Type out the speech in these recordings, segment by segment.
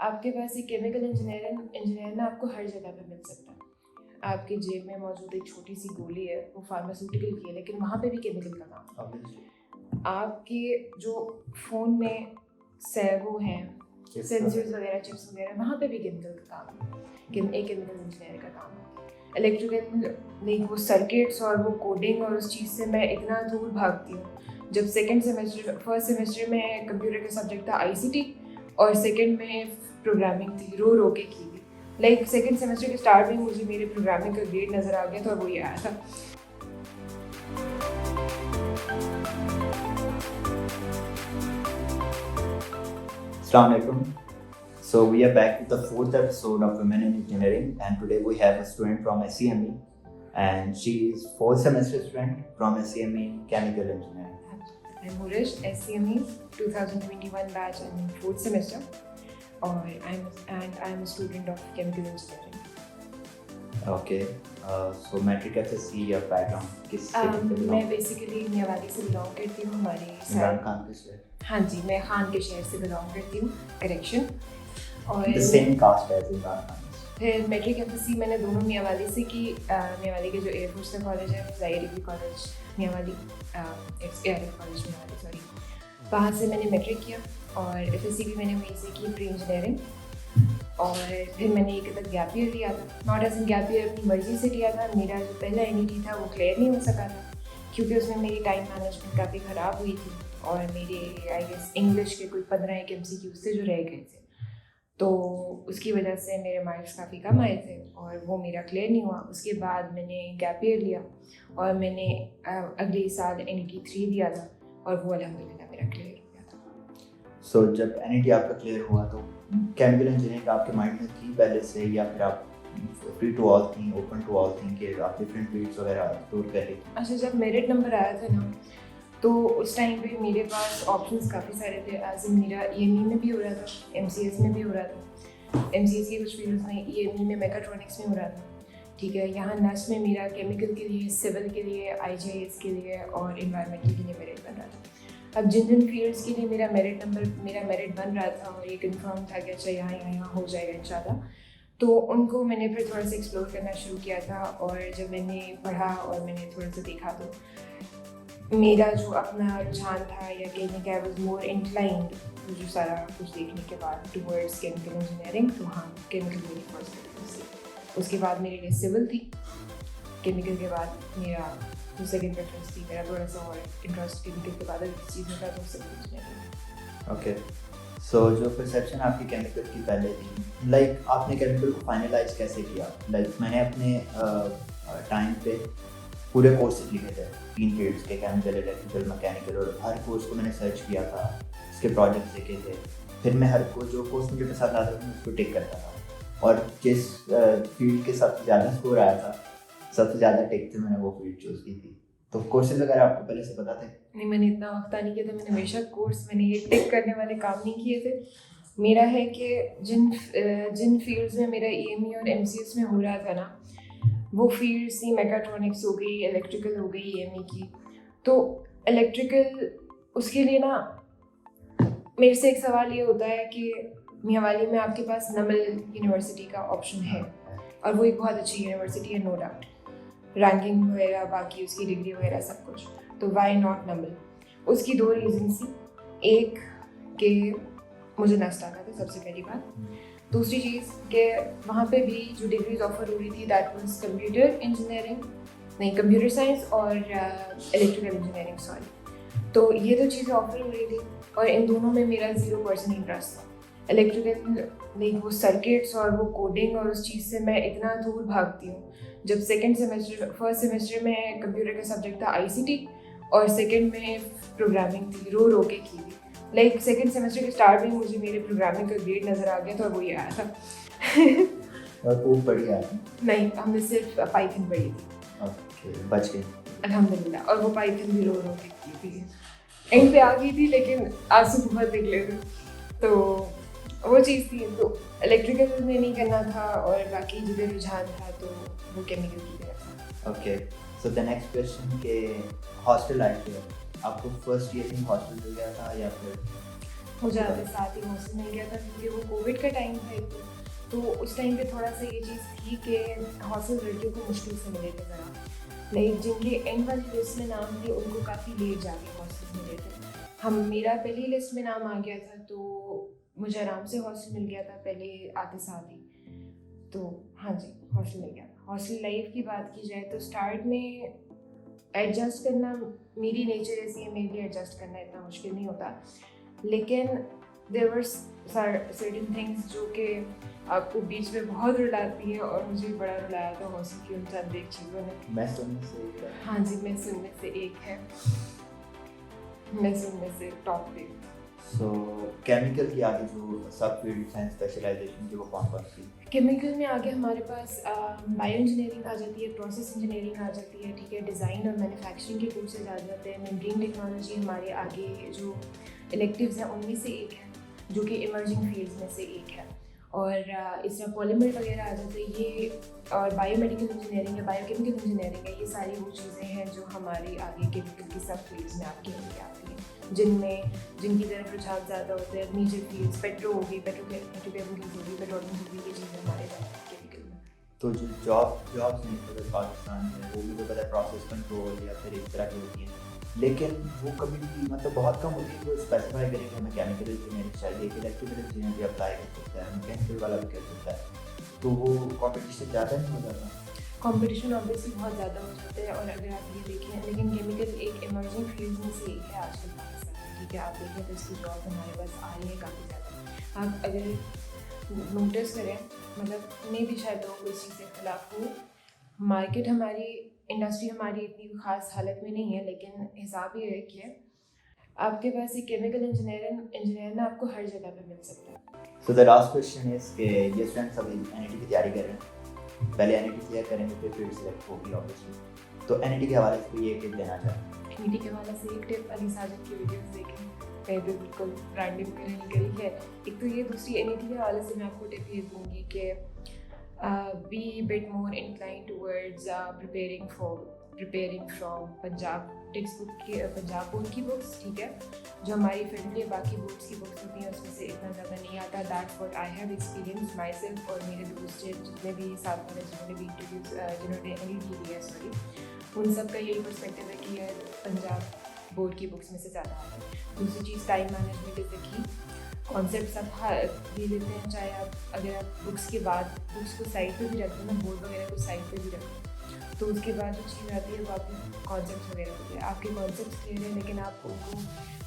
आपके पास एक chemical engineer ना आपको हर जगह पे मिल सकता है। आपकी जेब में मौजूद एक छोटी सी गोली है, वो फार्मास्यूटिकल की है, लेकिन वहाँ पे भी केमिकल का काम है। आपके जो फ़ोन में वो हैं सेंसर्स वगैरह, चिप्स वगैरह, वहाँ पे भी केमिकल का काम है। एक केमिकल इंजीनियर का काम है। इलेक्ट्रिकल नहीं, वो सर्किट्स और वो कोडिंग और उस चीज़ से मैं इतना दूर भागती हूँ। जब फर्स्ट सेमेस्टर में कंप्यूटर का सब्जेक्ट था ICT और सेकंड में प्रोग्रामिंग थी, रो के की थी। लाइक सेकंड सेमेस्टर के स्टार्ट में मुझे मेरे प्रोग्रामिंग का ग्रेड नज़र आ गया था और वो ये आया था। Assalamu alaikum. So we are back with the fourth episode of Women in Engineering, and today we have a student from SCME, and she is fourth semester student from SCME Chemical Engineering. I'm Murish, SCME 2021 batch and fourth semester, and I'm a student of Chemical Engineering. Okay. So metric FSC your background किस से belong? मैं basically मेवाली से belong करती हूँ। हमारे इमरान खान के शहर. हाँ जी, मैं खान के शहर से बिलोंग करती हूँ, करेक्शन। और The same caste as Imran Khan. फिर मेट्रिक FSC मैंने दोनों मियाँवाली से की। मियाँवाली के जो एयरफोर्स का कॉलेज है, ज़ाहिर degree college Mianwali, air force college Mianwali, sorry, वहाँ से मैंने मेट्रिक किया। और FSC भी मैंने वहीं से की, प्री इंजीनियरिंग। और फिर मैंने एक तक गैप ईयर लिया था, not as in gap year, अपनी मर्जी से लिया था। मेरा जो पहला NET था वो क्लियर नहीं हो सका था, क्योंकि उसमें मेरी टाइम मैनेजमेंट काफ़ी ख़राब हुई थी और मेरे आई गेस इंग्लिश के कोई 15 एक MCQ से जो रह गए थे, तो उसकी वजह से मेरे मार्क्स काफ़ी कम आए थे और वो मेरा क्लियर नहीं हुआ। उसके बाद मैंने गैप ईयर लिया और मैंने अगले साल NET 3 दिया था और वो अल्हम्दुलिल्लाह मेरा क्लियर हो गया था। So जब NET आपका क्लियर हुआ तो केमिकल इंजीनियरिंग आपके माइंड में थी पहले से, या फिर आप फ्री टू ऑल थी, ओपन टू ऑल थी कि आप डिफरेंट फील्ड्स वगैरह एक्सप्लोर कर रही थी? अच्छा, जब मेरिट नंबर आया था ना, तो उस टाइम पे मेरे पास ऑप्शंस काफ़ी सारे थे। एज इन मेरा EME में भी हो रहा था, MCS में भी हो रहा था। MCS की कुछ फील्ड्स में, EME में मैकाट्रॉनिक्स में हो रहा था, ठीक है। यहाँ नस में मेरा केमिकल के लिए, सिविल के लिए, IJS के लिए और इन्वायरमेंटल के लिए मेरिट बन रहा था। अब जिन जिन फील्ड्स के लिए मेरा मेरिट बन रहा था और ये कंफर्म था कि अच्छा यहाँ हो जाएगा इंशाल्लाह, तो उनको मैंने फिर थोड़ा सा एक्सप्लोर करना शुरू किया था। और जब मैंने पढ़ा और मैंने थोड़ा सा देखा, तो मेरा जो अपना रुझान था, या कहने का आई वॉज मोर इंक्लाइंड जो सारा कुछ देखने के बाद टूवर्ड्स केमिकल इंजीनियरिंग। तो हाँ, केमिकल मेरी फर्स्ट प्रेफरेंस थी। उसके बाद मेरे लिए सिविल थी। केमिकल के बाद मेरा जो सेकेंड प्रेफरेंस थी, मेरा थोड़ा सा और इंटरेस्ट केमिकल के बाद अगर चीज़ में था तो सिविल इंजीनियरिंग। ओके। सो जो परसेप्शन आपकी केमिकल की पहले थी, लाइक आपने केमिकल को फाइनलाइज कैसे किया? लाइक मैंने अपने टाइम पे पूरे कोर्सेज लिखे थे 3 फील्ड्स के, केमिकल, इलेक्ट्रिकल, मैकेनिकल, और हर कोर्स को मैंने सर्च किया था, उसके प्रोजेक्ट्स लिखे थे। फिर मैं हर को जो कोर्स मुझे पसंद आता था मैं उसको टिक करता था, और जिस फील्ड के सबसे ज़्यादा स्कोर आया था, सबसे ज़्यादा टिक थे, मैंने वो फील्ड चूज़ की थी। तो कोर्सेज वगैरह आपको पहले से पता थे? नहीं, मैंने इतना वक्त नहीं किया था। मैंने हमेशा मैंने ये टिक करने वाले काम नहीं किए थे। मेरा है कि जिन फील्ड्स में मेरा EME और MCS में हो रहा था ना, वो फील्ड्स थी मैकाट्रॉनिक्स हो गई, इलेक्ट्रिकल हो गई EME की। तो इलेक्ट्रिकल, उसके लिए ना मेरे से एक सवाल ये होता है कि मियाँवाली में आपके पास नमल यूनिवर्सिटी का ऑप्शन है, और वो एक बहुत अच्छी यूनिवर्सिटी है, नो डाउट, रैंकिंग वगैरह, बाकी उसकी डिग्री वगैरह सब कुछ। तो वाई नॉट नमल? उसकी 2 रीजन थी। एक कि मुझे नस्ट आता था, सबसे पहली बात। दूसरी चीज़ कि वहाँ पे भी जो डिग्रीज ऑफर हो रही थी, दैट वाज कंप्यूटर साइंस और इलेक्ट्रिकल इंजीनियरिंग, सॉरी। तो ये 2 चीज़ें ऑफर हो रही थी और इन दोनों में मेरा 0% इंटरेस्ट था। इलेक्ट्रिकल नहीं, वो सर्किट्स और वो कोडिंग और उस चीज़ से मैं इतना दूर भागती हूँ। जब फर्स्ट सेमेस्टर में कंप्यूटर का सब्जेक्ट था ICT और सेकंड में प्रोग्रामिंग थी, रो के की थी। लाइक सेकंड सेमेस्टर के स्टार्ट में मुझे मेरे प्रोग्रामिंग का ग्रेड नज़र आ गया था और वो ये आया था। और वो बढ़िया है? नहीं, हमने सिर्फ पाइथन पढ़ी थी। ओके, बच गए अल्हम्दुलिल्लाह। और वो पाइथन भी रो के की थी, एंड पे आ गई थी, लेकिन आंसू बहुत निकले थे। तो वो चीज़ थी। तो इलेक्ट्रिकल में नहीं करना था और बाकी जिधर रुझान था तो वो केमिकल की तरफ था। Okay. So the next question के हॉस्टल लाइफ है, आपको फर्स्ट ईयर में हॉस्टल मिल गया था या फिर? मुझे आते साथ ही हॉस्टल मिल गया था क्योंकि वो कोविड का टाइम था एक तो उस टाइम पे थोड़ा सा ये चीज़ थी कि हॉस्टल लड़कियों को मुश्किल से मिले थे ज़रा लाइक जिनके एंड वाली लिस्ट में नाम थे उनको काफ़ी लेट जाके हॉस्टल मिले थे मेरा पहली लिस्ट में नाम आ गया था तो मुझे आराम से हॉस्टल मिल गया था पहले आते साथ ही तो हाँ जी हॉस्टल मिल गया था। हॉस्टल लाइफ की बात की जाए तो स्टार्ट में एडजस्ट करना मेरी नेचर ऐसी है मेरे लिए एडजस्ट करना इतना मुश्किल नहीं होता लेकिन देयर वर सर्टेन थिंग्स जो कि आपको बीच में बहुत रुलाती है और मुझे भी बड़ा रुलाया था हॉस्टल की उन चंद एक चीज़ों ने। मैं सुनने से एक है। हाँ जी मैं सुनने से एक है मैं सुनने से टॉप पे। सो केमिकल की आगे जो सब फील्ड्स हैं स्पेशलाइजेशन की वो कौन सी? केमिकल में आगे हमारे पास बायो इंजीनियरिंग आ जाती है प्रोसेस इंजीनियरिंग आ जाती है ठीक है डिज़ाइन और मैन्युफैक्चरिंग के कोर्सेज आ जाते हैं मेम्ब्रेन टेक्नोलॉजी हमारे आगे जो इलेक्टिव्स हैं उनमें से एक है जो कि इमर्जिंग फील्ड्स में से एक है और इस तरह पॉलीमर वगैरह आ जाते हैं ये और बायोमेडिकल इंजीनियरिंग है बायोकेमिकल इंजीनियरिंग है ये सारी वो चीज़ें हैं जो हमारी आगे केमिकल की सब फील्ड्स में आपके लिए आती हैं जिनकी तरफ रुझान ज़्यादा होते हैं मेजर फील्ड्स पेट्रो होगी पेट्रोकेमिकल्स होगी पेट्रोलियम होगी ये चीज़ें हमारे केमिकल में। तो जो जॉब्स नहीं होते पाकिस्तान में वो भी तो पता है प्रोसेस कंट्रोल या फिर इस तरह की होती हैं लेकिन वो कभी भी मतलब बहुत कम होती है जो स्पेसिफाई करें कि हमें केमिकल इंजीनियरिंग चाहिए इलेक्ट्रिकल इंजीनियर भी अप्लाई कर सकता है मैकेनिकल वाला भी कर सकता है तो वो कॉम्पिटिशन ज़्यादा नहीं हो जाता? कंपटीशन ऑब्वियसली बहुत ज़्यादा हो जाता है और अगर आप ये देखें लेकिन केमिकल एक इमर्जिंग फील्ड में से एक है आजकल पाकिस्तान में ठीक है आप देखें तो इसकी जॉब हमारे पास आ रही है काफ़ी ज़्यादा। आप अगर नोटिस करें मतलब मे भी शायद लोगों को इस चीज़ के खिलाफ हो मार्केट हमारी इंडस्ट्री हमारी इतनी खास हालत में नहीं है लेकिन हिसाब ये रखिए आपके पास एक केमिकल इंजीनियर ना आपको हर जगह पे मिल सकता है। So the last question is कि ये स्टूडेंट्स अभी एनईटी की तैयारी कर रहे हैं पहले एनईटी क्लियर करेंगे फिर फील्ड सिलेक्ट होगी ऑब्वियसली तो एनईटी के हवाले से ये टिप देना चाहें? एनईटी के हवाले से एक टिप अली साजिद की वीडियोस देखें कहीं पे बिल्कुल ब्रांडिंग वगैरह नहीं करी है एक तो ये दूसरी एनईटी के हवाले से मैं आपको टिप ये दूँगी कि be a bit more inclined towards preparing from Punjab text book की पंजाब बोर्ड की बुक्स ठीक है जो हमारी फैमिली बाकी बोर्ड्स की बुक्स होती हैं उसमें से इतना ज़्यादा नहीं आता that's what I have experience my self और मेरे दोस्त जितने भी साथ वाले जिन्होंने भी इंटरव्यूज जिन्होंने एनईटी दिया है सॉरी उन सब का यही पर्सपेक्टिव है कि यार पंजाब बोर्ड की बुक्स में से ज़्यादा आता है। दूसरी चीज़ time management is the key concept सब ले लेते हैं चाहे आप अगर आप बुक्स के बाद बुक्स को साइड पे भी रखते हैं बोर्ड वगैरह को साइड पे भी रखते हैं तो उसके बाद जो चीज़ आती है वो आपके कॉन्सेप्ट वगैरह होते हैं आपके कॉन्सेप्ट क्लियर है लेकिन आप उनको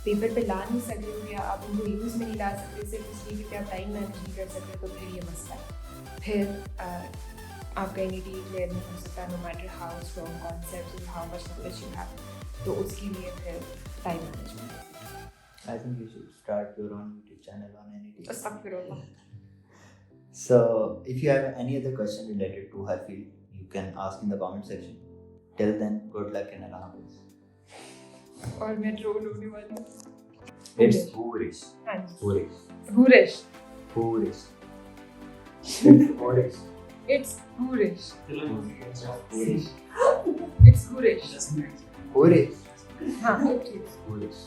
पेपर पे ला नहीं सक रहे हो या आप उनको यूज़ में नहीं ला सकते सिर्फ इसलिए क्योंकि आप टाइम मैनेज नहीं कर सकते तो फिर ये मसला है फिर आपका एनईटी क्लियर नहीं हो सकता no matter how strong concept और how much knowledge you have तो उसके लिए फिर time management. I think you should start your own YouTube channel on NET. Astaghfirullah. So, if you have any other question related to her field, you can ask in the comment section. Till then, good luck and Allah Hafiz. और मैं troll होने वाली हूँ। It's Hurish. हाँ जी। Hurish. Hurish. Hurish. It's Hurish. It's Hurish. Hurish. It's Hurish. Hurish. हाँ, okay. Hurish.